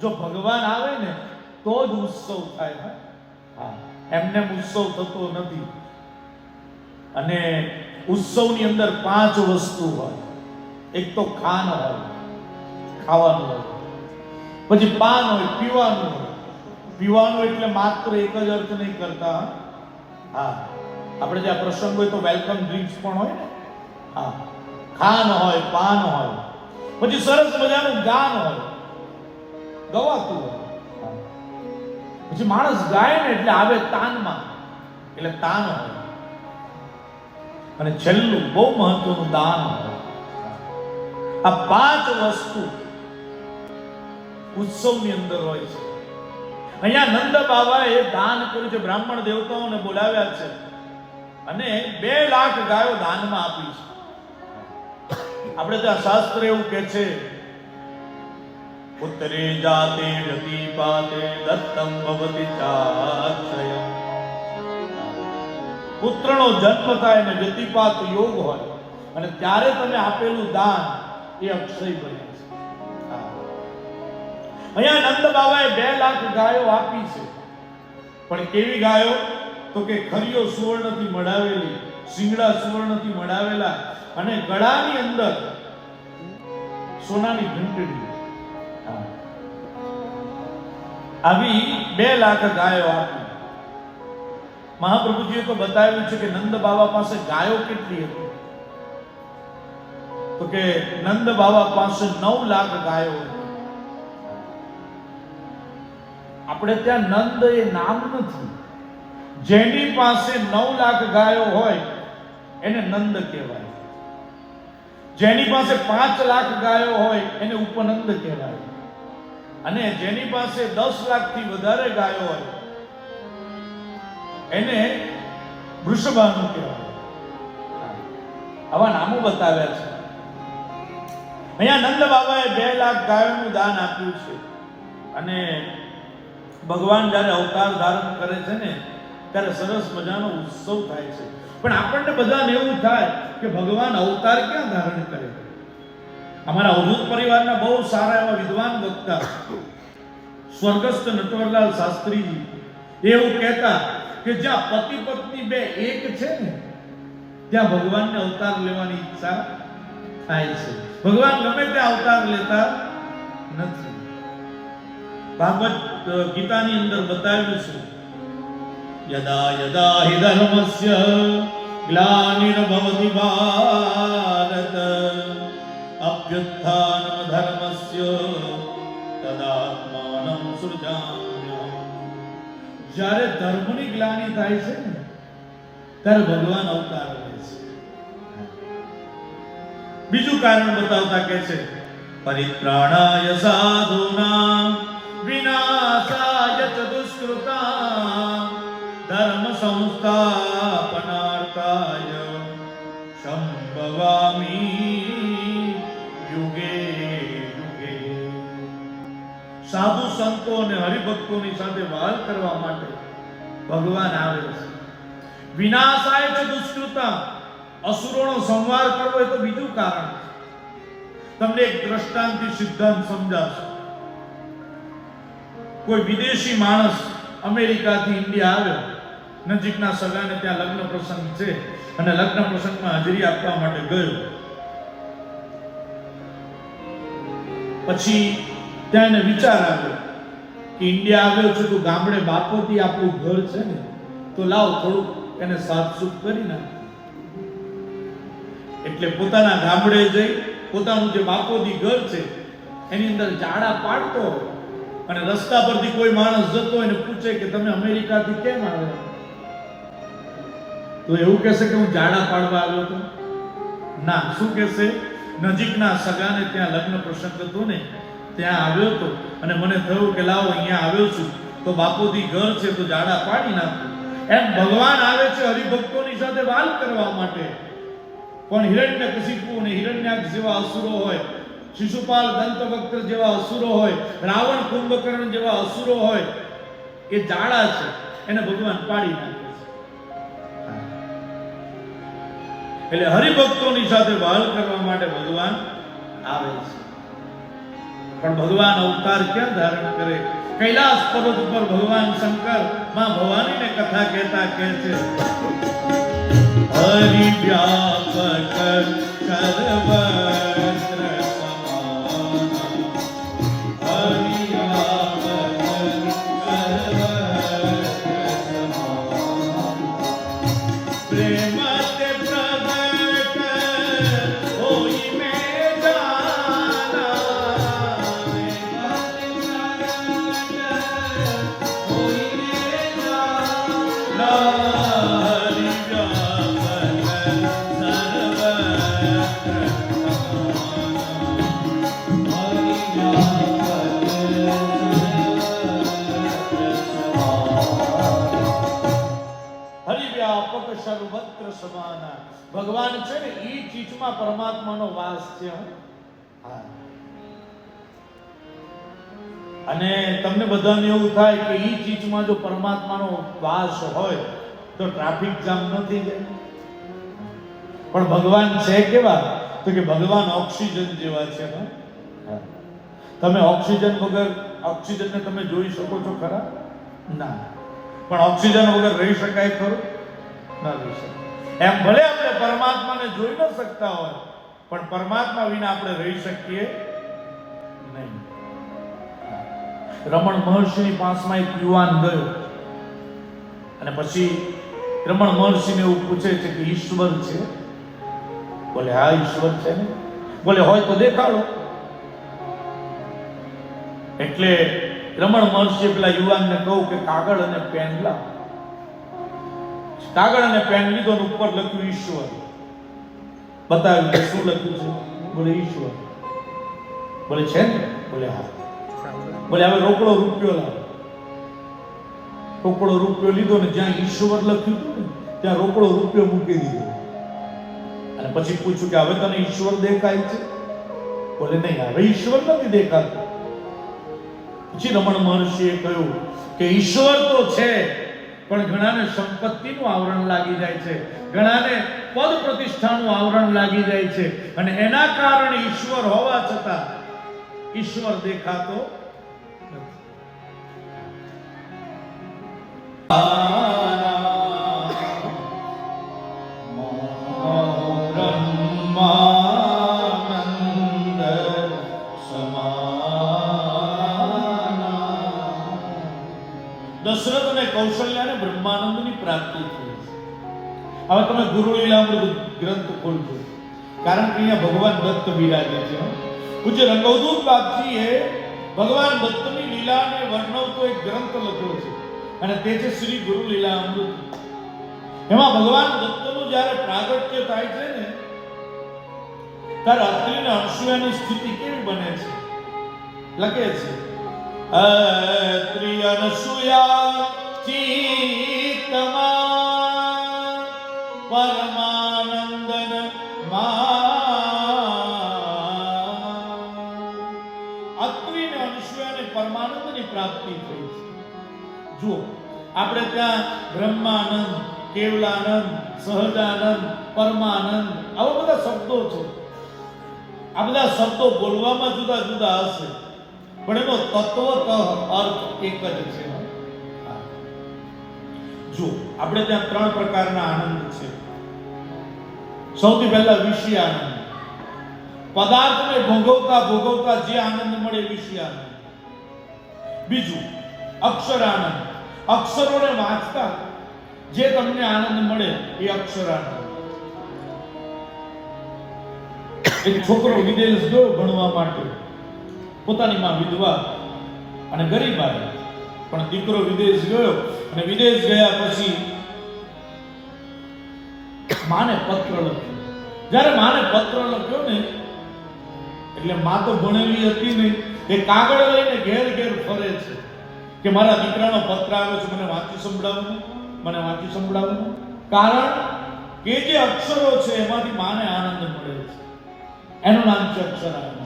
જો ભગવાન આવે ને તો જ ઉત્સવ થાય. હા, એમને ઉત્સવ થતો નથી. અને ઉત્સવની અંદર 5 વસ્તુ હોય. એક તો ખાન હોય, ખાવાનું હોય. પછી પાન હોય, પીવાનું હોય. પીવાનું એટલે માત્ર એક જ અર્થ નહીં કરતા. હા, આપણે જ્યાં પ્રસંગ હોય તો વેલકમ ડ્રિંક્સ પણ હોય ને. હા, ખાન હોય, પાન હોય. પછી સરસ મજાનું ગાન હોય, ગવાતું હોય. પછી માણસ ગાય ને એટલે આવે તાનમાં, એટલે તાન હોય. અને છેલ્લું બહુ મહત્વનું દાન હોય. આ 5 વસ્તુ ઉત્સવની અંદર હોય છે. અહીંયા નંદ બાબાએ દાન કર્યું છે, બ્રાહ્મણ દેવતાઓને બોલાવ્યા છે અને 2 લાખ ગાયો દાનમાં આપી છે. આપણે ત્યાં શાસ્ત્ર એવું કહે છે, પુત્રે જાતે વ્યતિપાતે દત્તમ ભવતિ ચાક્ષયમ. પુત્રનો જન્મ થાય અને વ્યતિપાત યોગ હોય અને ત્યારે તમે આપેલું દાન એ અક્ષય બને છે. અહીંયા નંદ બાબાએ 2 લાખ ગાયો આપી છે. પણ કેવી ગાયો? તો કે ખરીઓ સુવર્ણથી મડાવેલી, શિંગડા સુવર્ણથી મડાવેલા અને ગળાની અંદર સોનાની ઘંટડી. આવી 2 લાખ ગાયો આપી. મહાપ્રભુજીએ તો બતાવ્યું છે કે નંદ બાબા પાસે ગાયો કેટલી હતી. તો કે નંદ બાબા પાસે 9 લાખ ગાયો હતી. આપણે ત્યાં નંદ એ નામ નથી. જેની પાસે 9 લાખ ગાયો હોય એને નંદ કહેવાય. જેની પાસે 5 લાખ ગાયો હોય એને ઉપનંદ કહેવાય. અને જેની પાસે 10 લાખથી વધારે ગાયો હોય એને વૃષભાનુ કહેવાય. આવા નામો બતાવ્યા છે. અહીંયા નંદ બાબાએ 2 લાખ ગાયોનું દાન આપ્યું છે. અને ભગવાન જ્યારે અવતાર ધારણ કરે છે ને ત્યારે સરસ મજાનો ઉત્સવ થાય છે. પણ આપણને બધાને એવું થાય કે ભગવાન અવતાર ક્યાં ધારણ કરે? અમારા અવધૂત પરિવારના બહુ સારા એવા વિદ્વાન વક્તા સ્વર્ગસ્થ નટવરલાલ શાસ્ત્રીજી એવું કહેતા કે જ્યાં પતિ પત્ની 2 એક છે ને ત્યાં ભગવાનને અવતાર લેવાની ઈચ્છા થાય છે. ભગવાન ગમે ત્યાં અવતાર લેતા નથી. ભાગવત ગીતાની અંદર બતાવ્યું છે, યદા યદા હિ ધર્મસ્ય ગ્લાનિર્ભવતિ ભારત અભ્યુત્થાનમ ધર્મસ્ય તદાત્માનં સૃજામ્યહમ. જ્યારે ધર્મની ગ્લાનિ થાય છે ને ત્યારે ભગવાન અવતાર લે છે. બીજું કારણ બતાવતા કહે છે, પરિત્રાણાય સાધૂનાં વિનાશાય ચ દુષ્કૃતાં ધર્મ સંસ્થાપનાર્થાય સંભવામિ યુગે યુગે. સાધુ સંતો અને હરિભક્તોની સાથે વાલ કરવા માટે ભગવાન આવે છે. વિનાશાય ચ દુષ્કૃતાં, અસુરોનો સંહાર કરવો એ તો બીજું કારણ. તમને એક દ્રષ્ટાંતથી સિદ્ધાંત સમજાવશે. કોઈ વિદેશી માણસ અમેરિકાથી ઇન્ડિયા આવ્યો, નજીકના સગાને ત્યાં લગ્ન પ્રસંગ છે અને લગ્ન પ્રસંગમાં હાજરી આપવા માટે ગયો. પછી ત્યાં એને વિચાર આવ્યો કે ઇન્ડિયા આવ્યો છે તો ગામડે બાપોથી આપણું ઘર છે ને, તો લાવ થોડુંક એને સાફસૂફ કરી નાખ. એટલે પોતાના ગામડે જઈ પોતાનું જે બાપોદી ઘર છે એની અંદર ઝાડા પાડતો અને રસ્તા પરથી કોઈ માણસ જતો એને પૂછે કે તમે અમેરિકાથી કેમ આવ્યા? તો એવું કહેશે કે હું જાડા પાડવા આવ્યો હતો? ના, શું કહેશે? નજીકના સગાને ત્યાં લગ્ન પ્રસંગ હતો ને, ત્યાં આવ્યો હતો અને મને થયું કે લાવો અહીંયા આવ્યો છું તો બાપુજી ઘર છે તો જાડા પાડી નાખું. એમ ભગવાન આવે છે હરિભક્તોની સાથે વાલ કરવા માટે. પણ હિરણ્યકશિપુ અને હિરણ્યાક્ષ જેવા અસુરો હોય, શિશુપાલ દંતવક્ત્ર જેવા અસુરો હોય, રાવણ કુંભકર્ણ જેવા અસુરો હોય, એ જાડા છે, એને ભગવાન પાડી નાખે છે. એટલે હરિભક્તોની સાથે વાલ કરવા માટે ભગવાન આવે છે. પણ ભગવાન અવતાર ક્યાં ધારણ કરે? કૈલાસ પર્વત ઉપર ભગવાન શંકર માં ભવાનીને કથા કહેતા કહે છે, હરિ વ્યાપક સર્વત્ર સમાન, હરિ વ્યાપક સર્વત્ર સમાન, પ્રેમ તે પ્રગટ હોઈ મેં જાના, હોઈ મેં જાના, સર્વત્ર સમાના. ભગવાન છે ને ઈ ચીજમાં પરમાત્માનો વાસ છે. અને તમને બધાને એવું થાય કે ઈ ચીજમાં જો પરમાત્માનો વાસ હોય તો ટ્રાફિક જામ ન થઈ જાય. પણ ભગવાન છે કેવા? તો કે ભગવાન ઓક્સિજન જેવા છે. તમે ઓક્સિજન વગર ઓક્સિજનને તમે જોઈ શકો છો ખરા? ના. પણ ઓક્સિજન વગર રહી શકાય ખરું? એમ ભલે આપણે પરમાત્માને જોઈ ન શકતા હોય પણ પરમાત્મા વિના આપણે રહી શકીએ નહીં. રમણ મહર્ષિની પાસમાં એક યુવાન ગયો અને પછી રમણ મહર્ષિને એવું પૂછે છે કે ઈશ્વર છે? બોલે હા ઈશ્વર છે ને. બોલે હોય તો દેખાડો. એટલે રમણ મહર્ષિએ પેલા યુવાનને કહ્યું કે કાગળ અને પેન લાવ. કાગળ અને પેન લીધો અને ઉપર લખ્યું ઈશ્વર. બતાવ્યું કે શું લખ્યું છે? બોલે ઈશ્વર. બોલે છે ને? બોલે હા. બોલે હવે રોકડો રૂપિયો લાવ. રોકડો રૂપિયો લીધો ને જ્યાં ઈશ્વર લખ્યું હતું ને ત્યાં રોકડો રૂપિયો મૂકી દીધો અને પછી પૂછ્યું કે હવે તને ઈશ્વર દેખાય છે? બોલે નહીં, હવે ઈશ્વર નથી દેખાતો. પછી રમણ મહર્ષિએ કહ્યું કે ઈશ્વર તો છે પણ ઘણાને સંપત્તિનું આવરણ લાગી જાય છે, ઘણાને પદ પ્રતિષ્ઠાનું આવરણ લાગી જાય છે અને એના કારણે ઈશ્વર હોવા છતાં ઈશ્વર દેખાતો દશરથ અને કૌશલ્યાને બ્રહ્માનંદની પ્રાપ્તિ થઈ. હવે તમે ગુરુ લીલામૃત ગ્રંથ ખોલજો, કારણ કે અહીંયા ભગવાન દત્ત બિરાજે છે. પૂજ્ય રંગવદૂત બાપજીએ ભગવાન દત્તની લીલાને વર્ણવતો એક ગ્રંથ લખ્યો છે અને તે છે શ્રી ગુરુ લીલામૃત. એમાં ભગવાન દત્તનું જ્યારે પ્રાગટ્ય થાય છે ને ત્યારે અત્રિ અને અનસૂયાની સ્થિતિ કેવી બને છે? લખે છે અત્રિ અનસૂયા ચિત્તમાં પરમાનંદન અત્રિ અને અનસૂયાને પરમાનંદની પ્રાપ્તિ થઈ છે. જુઓ, આપણે ત્યાં બ્રહ્માનંદ, કેવલાનંદ, સહજાનંદ, પરમાનંદ આવા બધા શબ્દો છે. આ બધા શબ્દો બોલવામાં જુદા જુદા હશે પણ એનો તત્વતઃ અર્થ એક જ છે. જો આપણે ત્યાં ત્રણ પ્રકારના આનંદ છે. સૌથી પહેલા વિષય આનંદ, પદાર્થને ભોગવતા ભોગવતા જે આનંદ મળે વિષય આનંદ. બીજું અક્ષર આનંદ, અક્ષરોને વાંચતા જે તમને આનંદ મળે એ અક્ષર આનંદ. એક છોકરો વિદેશ ગયો ભણવા માટે, પોતાની માં વિધવા અને ગરીબ આવી, પણ દીકરો વિદેશ ગયો અને વિદેશ ગયા પછી માને પત્ર લખ્યો. જ્યારે માને પત્ર લખ્યો ને એટલે માં તો ભણેલી હતી નહીં, એ કાગળ લઈને ઘેર ઘેર ફરે છે કે મારા દીકરાનો પત્ર આવ્યો છે, મને વાંચી સંભળાવો, મને વાંચી સંભળાવો. કારણ કે જે અક્ષરો છે એમાંથી માને આનંદ મળે છે. એનું નામ છે અક્ષરાનંદ.